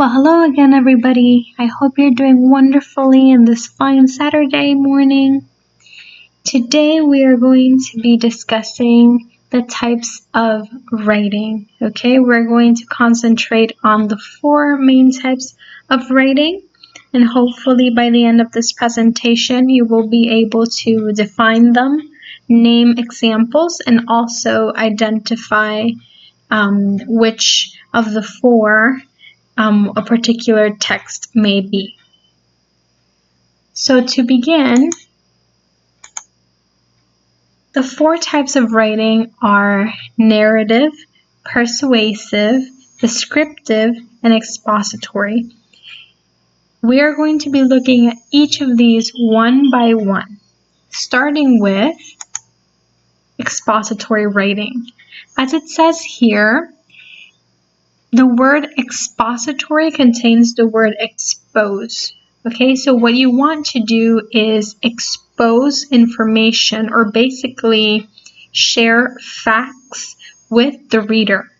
Well, hello again, everybody. I hope you're doing wonderfully in this fine Saturday morning. Today, we are going to be discussing the types of writing. Okay, we're going to concentrate on the 4 main types of writing, and hopefully by the end of this presentation, you will be able to define them, name examples, and also identify which of the 4 a particular text may be. So to begin, the 4 types of writing are narrative, persuasive, descriptive, and expository. We are going to be looking at each of these one by one, starting with expository writing. As it says here, the word expository contains the word expose. Okay, so what you want to do is expose information, or basically share facts with the reader.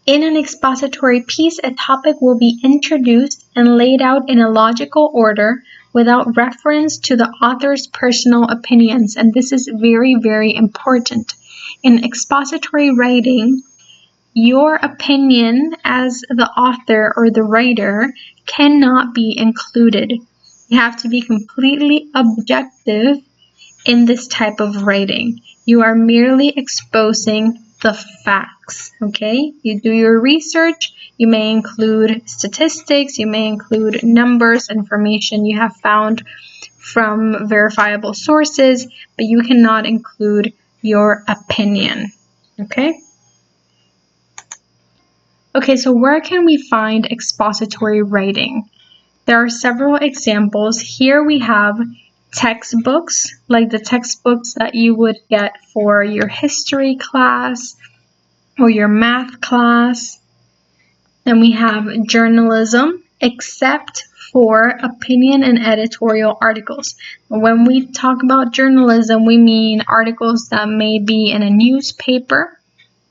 In an expository piece, a topic will be introduced and laid out in a logical order without reference to the author's personal opinions, and this is very, very important. In expository writing, your opinion as the author or the writer cannot be included. You have to be completely objective in this type of writing. You are merely exposing the facts, okay? You do your research, you may include statistics, you may include numbers, information you have found from verifiable sources, but you cannot include your opinion, okay? Okay, so where can we find expository writing? There are several examples. Here we have textbooks, like the textbooks that you would get for your history class or your math class. Then we have journalism, except for opinion and editorial articles. When we talk about journalism, we mean articles that may be in a newspaper.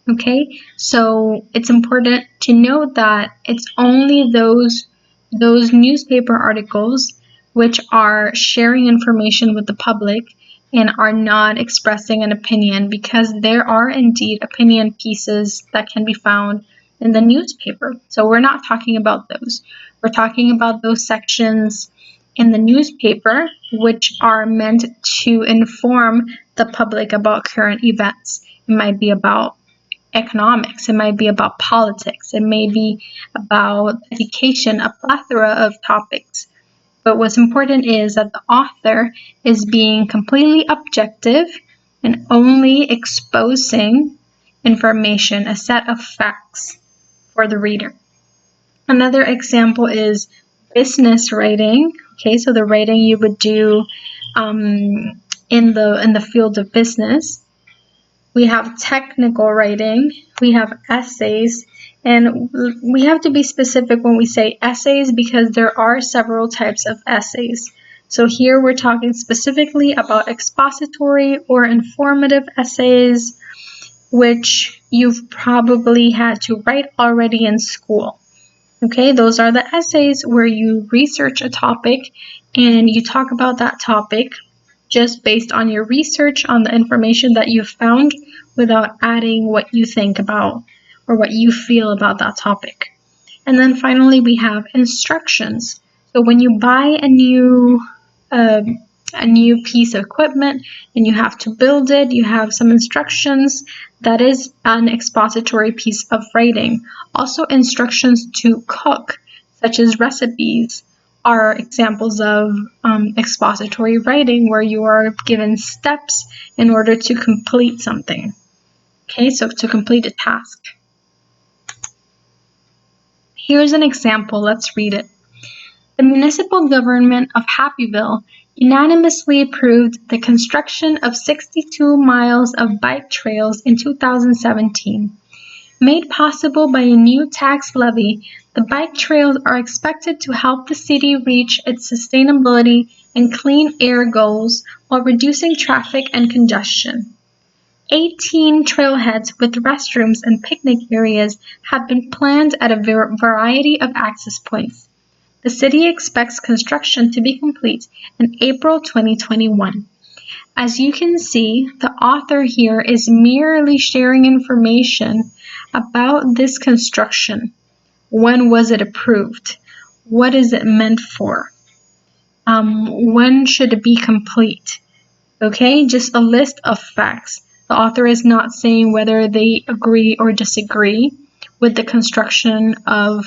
Okay, so it's important to note that it's only those newspaper articles which are sharing information with the public and are not expressing an opinion, because there are indeed opinion pieces that can be found in the newspaper. So we're not talking about those. We're talking about those sections in the newspaper which are meant to inform the public about current events. It might be about economics, it might be about politics, it may be about education, a plethora of topics. But what's important is that the author is being completely objective and only exposing information, a set of facts for the reader. Another example is business writing. Okay, so the writing you would do in the field of business. We have technical writing, we have essays, and we have to be specific when we say essays because there are several types of essays. So here we're talking specifically about expository or informative essays, which you've probably had to write already in school. Okay, those are the essays where you research a topic and you talk about that topic just based on your research on the information that you've found without adding what you think about or what you feel about that topic. And then finally, we have instructions. So when you buy a new piece of equipment and you have to build it, you have some instructions. That is an expository piece of writing. Also, instructions to cook, such as recipes, are examples of expository writing where you are given steps in order to complete something. Okay, so to complete a task. Here's an example, let's read it. The municipal government of Happyville unanimously approved the construction of 62 miles of bike trails in 2017. Made possible by a new tax levy, the bike trails are expected to help the city reach its sustainability and clean air goals while reducing traffic and congestion. 18 trailheads with restrooms and picnic areas have been planned at a variety of access points. The city expects construction to be complete in April 2021. As you can see, the author here is merely sharing information about this construction. When was it approved? What is it meant for? When should it be complete? Okay, just a list of facts. The author is not saying whether they agree or disagree with the construction of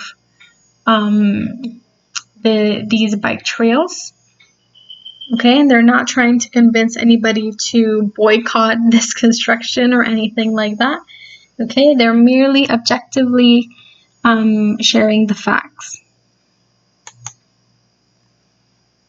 these bike trails. Okay, and they're not trying to convince anybody to boycott this construction or anything like that. Okay, they're merely objectively sharing the facts.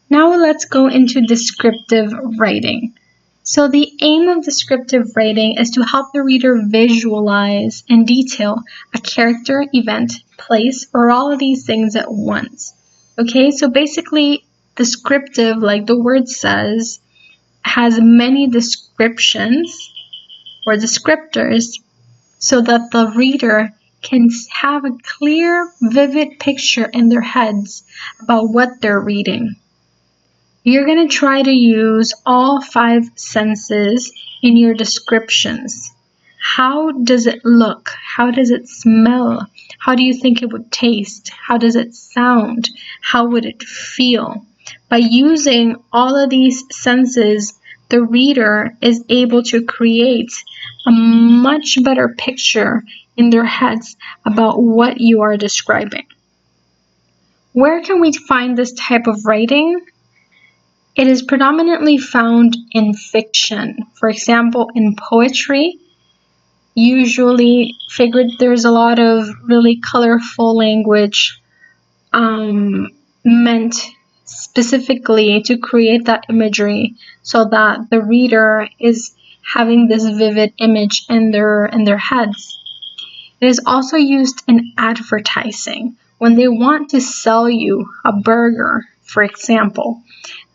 Now let's go into descriptive writing. So the aim of descriptive writing is to help the reader visualize in detail a character, event, place, or all of these things at once. Okay, so basically descriptive, like the word says, has many descriptions or descriptors so that the reader can have a clear, vivid picture in their heads about what they're reading. You're going to try to use all 5 senses in your descriptions. How does it look? How does it smell? How do you think it would taste? How does it sound? How would it feel? By using all of these senses, the reader is able to create a much better picture in their heads about what you are describing. Where can we find this type of writing? It is predominantly found in fiction. For example, in poetry, usually there's a lot of really colorful language meant specifically to create that imagery so that the reader is having this vivid image in their heads. It is also used in advertising. When they want to sell you a burger, for example,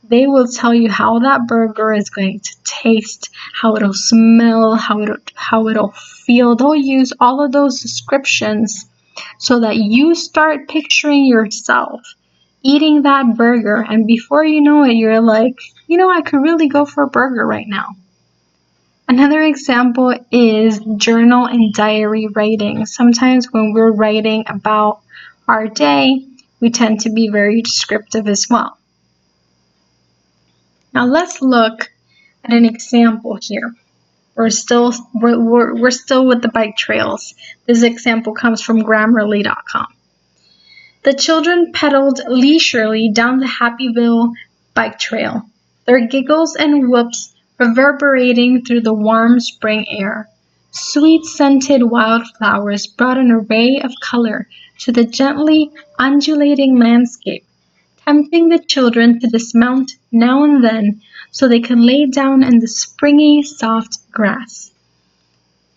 they will tell you how that burger is going to taste, how it'll smell, how it'll feel. They'll use all of those descriptions so that you start picturing yourself eating that burger, and before you know it, you're like, I could really go for a burger right now. Another example is journal and diary writing. Sometimes when we're writing about our day, we tend to be very descriptive as well. Now let's look at an example here. We're still with the bike trails. This example comes from Grammarly.com. The children pedaled leisurely down the Happyville bike trail, their giggles and whoops reverberating through the warm spring air. Sweet-scented wildflowers brought an array of color to the gently undulating landscape, tempting the children to dismount now and then so they could lay down in the springy, soft grass.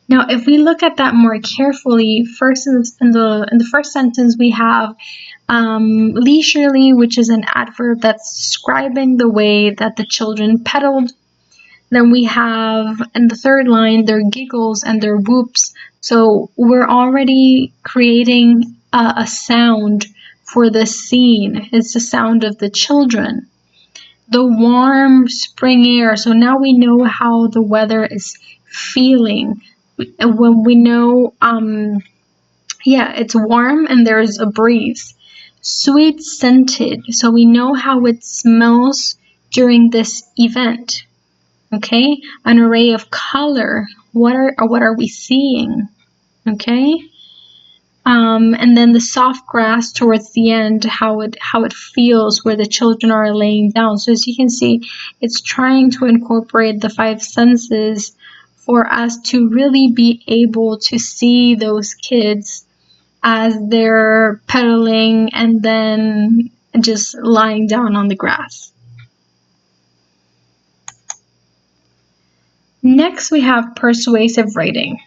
Now, if we look at that more carefully, first in the first sentence we have leisurely, which is an adverb that's describing the way that the children pedaled. Then we have in the third line their giggles and their whoops. So we're already creating a sound for the scene. It's the sound of the children. The warm spring air. So now we know how the weather is feeling. When we know, it's warm and there's a breeze. Sweet scented. So we know how it smells during this event. Okay, an array of color. What are we seeing? Okay. And then the soft grass towards the end, how it feels where the children are laying down. So as you can see, it's trying to incorporate the 5 senses for us to really be able to see those kids as they're pedaling and then just lying down on the grass. Next, we have persuasive writing.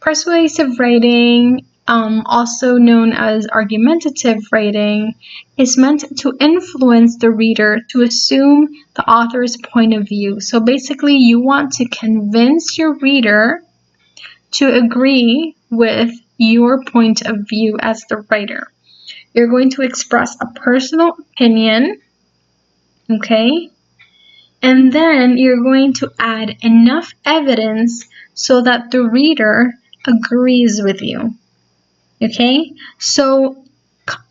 Persuasive writing also known as argumentative writing, is meant to influence the reader to assume the author's point of view. So basically, you want to convince your reader to agree with your point of view as the writer. You're going to express a personal opinion, okay? And then you're going to add enough evidence so that the reader agrees with you. Okay, so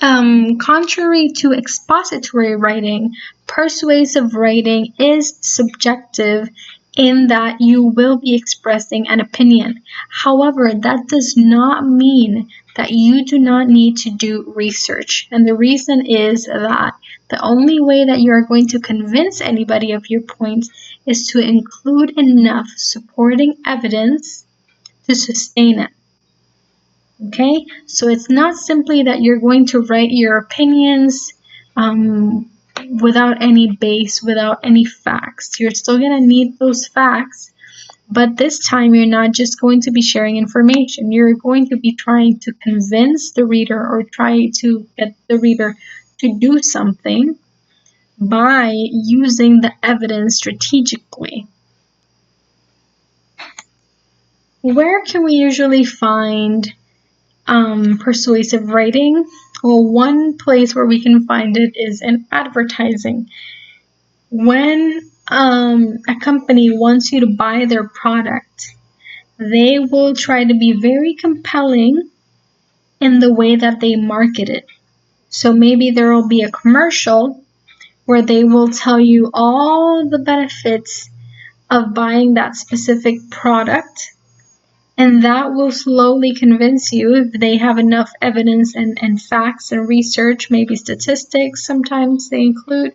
contrary to expository writing, persuasive writing is subjective in that you will be expressing an opinion. However, that does not mean that you do not need to do research. And the reason is that the only way that you are going to convince anybody of your point is to include enough supporting evidence to sustain it. Okay, so it's not simply that you're going to write your opinions without any base, without any facts. You're still going to need those facts, but this time you're not just going to be sharing information. You're going to be trying to convince the reader or try to get the reader to do something by using the evidence strategically. Where can we usually find persuasive writing? Well, one place where we can find it is in advertising. When a company wants you to buy their product, they will try to be very compelling in the way that they market it. So maybe there will be a commercial where they will tell you all the benefits of buying that specific product. And that will slowly convince you, if they have enough evidence and facts and research, maybe statistics sometimes they include,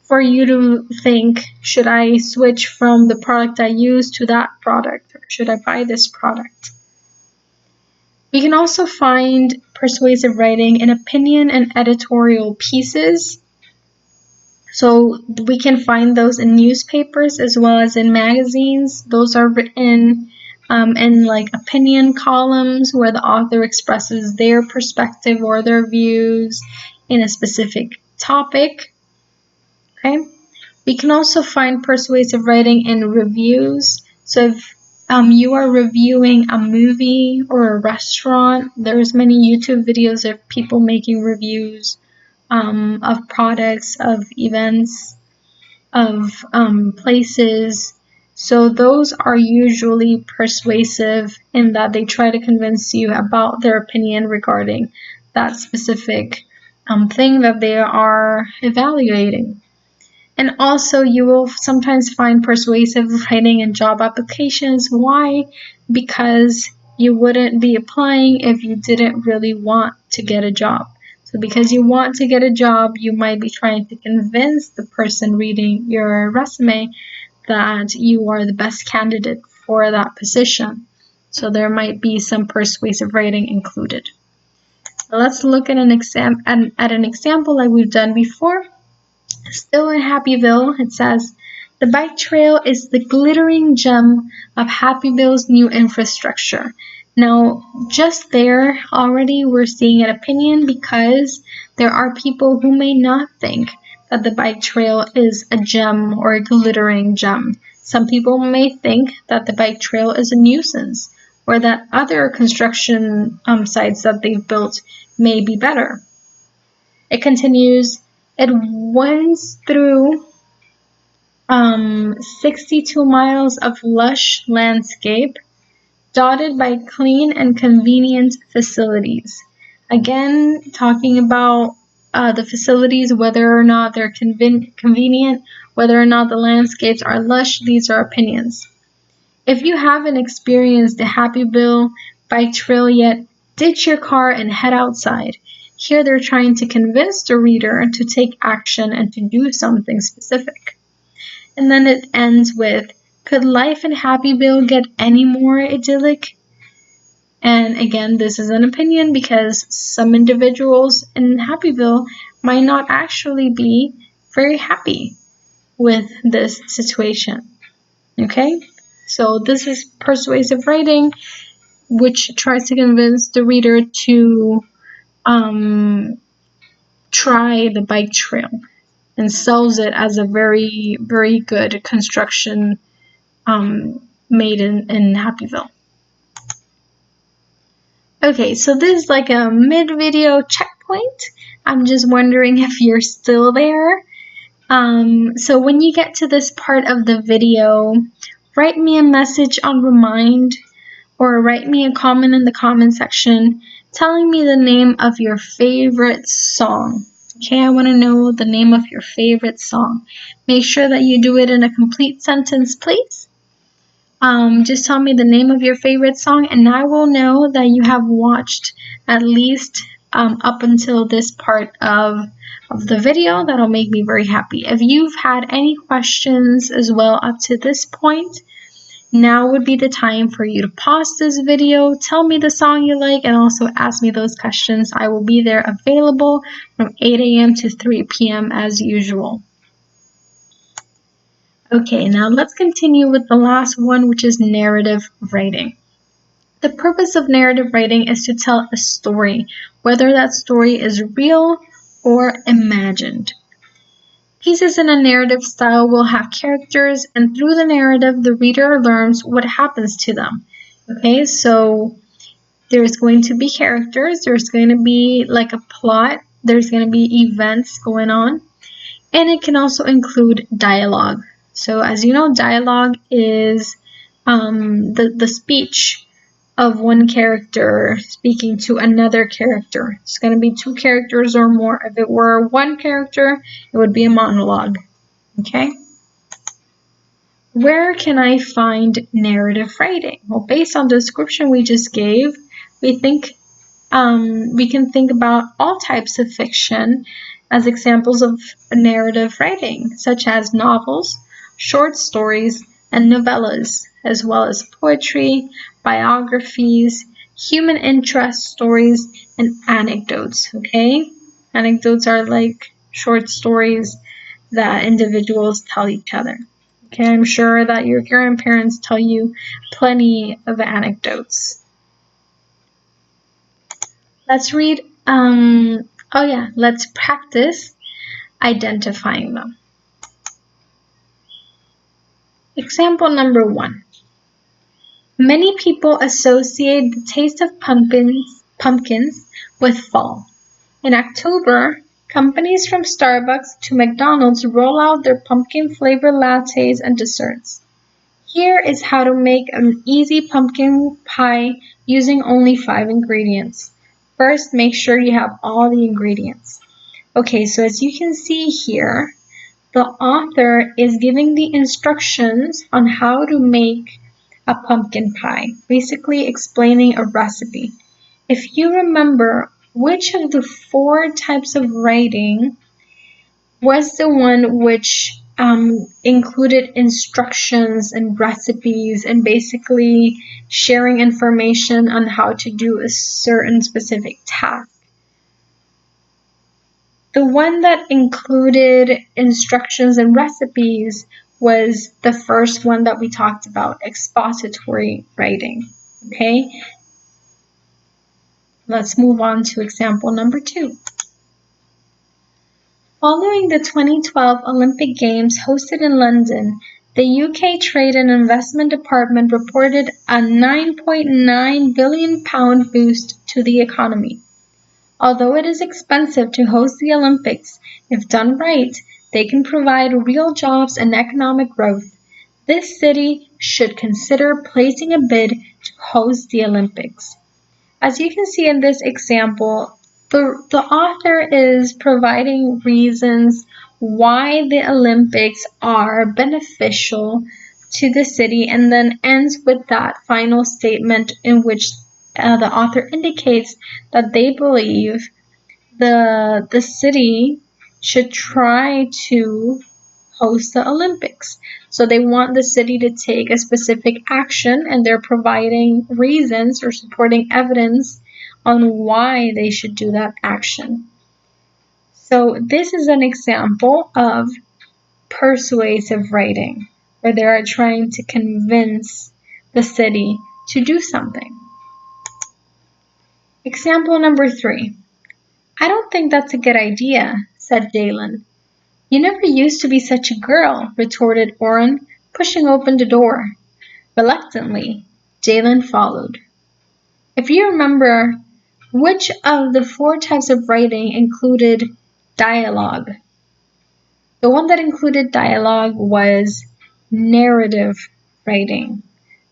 for you to think, should I switch from the product I use to that product, or should I buy this product? We can also find persuasive writing in opinion and editorial pieces. So we can find those in newspapers as well as in magazines. Those are written in like opinion columns where the author expresses their perspective or their views in a specific topic. Okay. We can also find persuasive writing in reviews. So if you are reviewing a movie or a restaurant, there's many YouTube videos of people making reviews of products, of events, of places. So those are usually persuasive in that they try to convince you about their opinion regarding that specific thing that they are evaluating. And also you will sometimes find persuasive writing in job applications. Why? Because you wouldn't be applying if you didn't really want to get a job. So because you want to get a job, you might be trying to convince the person reading your resume that you are the best candidate for that position. So there might be some persuasive writing included. So let's look at an example like we've done before. Still in Happyville, it says, the bike trail is the glittering gem of Happyville's new infrastructure. Now, just there, already we're seeing an opinion because there are people who may not think that the bike trail is a gem or a glittering gem. Some people may think that the bike trail is a nuisance or that other construction sites that they've built may be better. It continues, it winds through 62 miles of lush landscape, dotted by clean and convenient facilities. Again, talking about the facilities, whether or not they're convenient, whether or not the landscapes are lush, these are opinions. If you haven't experienced the Happyville bike trail yet, ditch your car and head outside. Here they're trying to convince the reader to take action and to do something specific. And then it ends with, could life in Happyville get any more idyllic? And again, this is an opinion because some individuals in Happyville might not actually be very happy with this situation. Okay? So this is persuasive writing. which tries to convince the reader to try the bike trail and sells it as a very, very good construction made in Happyville. Okay, so this is like a mid-video checkpoint. I'm just wondering if you're still there. So when you get to this part of the video, write me a message on Remind or write me a comment in the comment section telling me the name of your favorite song. Okay, I want to know the name of your favorite song. Make sure that you do it in a complete sentence, please. Just tell me the name of your favorite song and I will know that you have watched at least up until this part of the video. That'll make me very happy. If you've had any questions as well up to this point, now would be the time for you to pause this video, tell me the song you like, and also ask me those questions. I will be there available from 8 a.m. to 3 p.m. as usual. Okay, now let's continue with the last one, which is narrative writing. The purpose of narrative writing is to tell a story, whether that story is real or imagined. Pieces in a narrative style will have characters, and through the narrative, the reader learns what happens to them. Okay, so there's going to be characters, there's going to be like a plot, there's going to be events going on, and it can also include dialogue. So as you know, dialogue is the speech of one character speaking to another character. It's going to be two characters or more. If it were one character, it would be a monologue. Okay? Where can I find narrative writing? Well, based on the description we just gave, we can think about all types of fiction as examples of narrative writing, such as novels, short stories, and novellas, as well as poetry, biographies, human interest stories, and anecdotes, okay? Anecdotes are like short stories that individuals tell each other. Okay, I'm sure that your grandparents tell you plenty of anecdotes. Let's read, let's practice identifying them. Example number 1. Many people associate the taste of pumpkins with fall. In October, companies from Starbucks to McDonald's roll out their pumpkin-flavored lattes and desserts. Here is how to make an easy pumpkin pie using only 5 ingredients. First, make sure you have all the ingredients. Okay, so as you can see here, the author is giving the instructions on how to make a pumpkin pie, basically explaining a recipe. If you remember, which of the 4 types of writing was the one which included instructions and recipes and basically sharing information on how to do a certain specific task? The one that included instructions and recipes was the first one that we talked about, expository writing. Okay? Let's move on to example number 2. Following the 2012 Olympic Games hosted in London, the UK Trade and Investment Department reported a £9.9 billion boost to the economy. Although it is expensive to host the Olympics, if done right, they can provide real jobs and economic growth. This city should consider placing a bid to host the Olympics. As you can see in this example, the author is providing reasons why the Olympics are beneficial to the city and then ends with that final statement in which the author indicates that they believe the city should try to host the Olympics. So they want the city to take a specific action and they're providing reasons or supporting evidence on why they should do that action. So this is an example of persuasive writing, where they are trying to convince the city to do something. Example number 3. I don't think that's a good idea, said Jalen. You never used to be such a girl, retorted Oren, pushing open the door. Reluctantly, Jalen followed. If you remember, which of the 4 types of writing included dialogue? The one that included dialogue was narrative writing.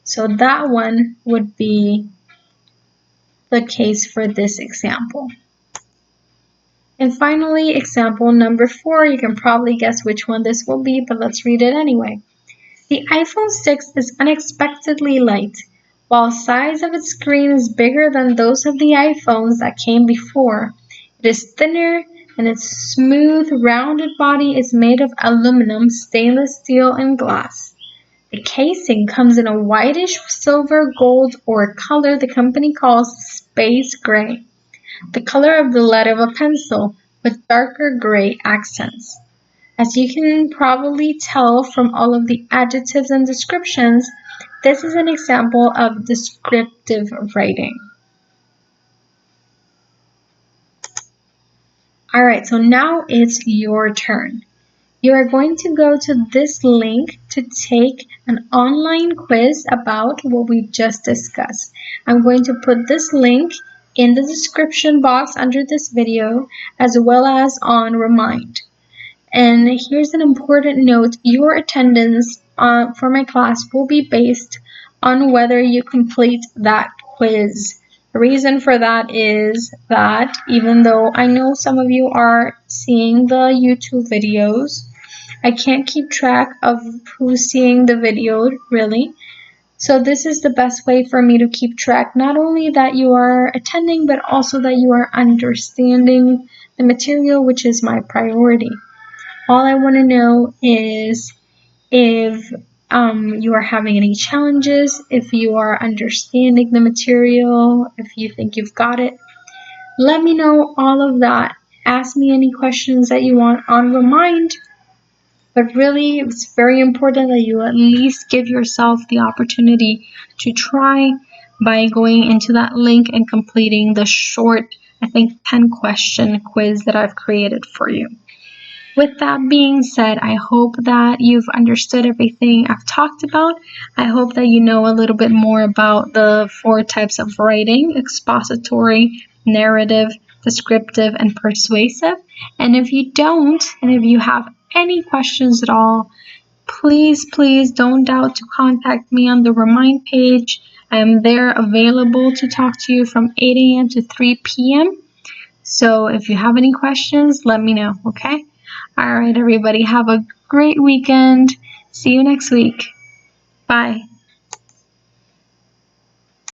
So that one would be the case for this example. And finally, example number 4, you can probably guess which one this will be, but let's read it anyway. The iPhone 6 is unexpectedly light. While size of its screen is bigger than those of the iPhones that came before, it is thinner and its smooth, rounded body is made of aluminum, stainless steel, and glass. The casing comes in a whitish silver gold or a color the company calls space gray, the color of the lead of a pencil with darker gray accents. As you can probably tell from all of the adjectives and descriptions, this is an example of descriptive writing. Alright, so now it's your turn. You are going to go to this link to take an online quiz about what we just discussed. I'm going to put this link in the description box under this video as well as on Remind. And here's an important note, your attendance for my class will be based on whether you complete that quiz. The reason for that is that even though I know some of you are seeing the YouTube videos, I can't keep track of who's seeing the video really. So this is the best way for me to keep track, not only that you are attending, but also that you are understanding the material, which is my priority. All I want to know is if you are having any challenges, if you are understanding the material, if you think you've got it. Let me know all of that. Ask me any questions that you want on Remind. But really, it's very important that you at least give yourself the opportunity to try by going into that link and completing the short, I think, 10-question quiz that I've created for you. With that being said, I hope that you've understood everything I've talked about. I hope that you know a little bit more about the 4 types of writing: expository, narrative, descriptive, and persuasive. And if you don't, and if you have any questions at all, please don't doubt to contact me on the Remind page. I am there available to talk to you from 8 a.m. to 3 p.m. So if you have any questions, let me know, okay? All right, everybody, have a great weekend. See you next week. Bye.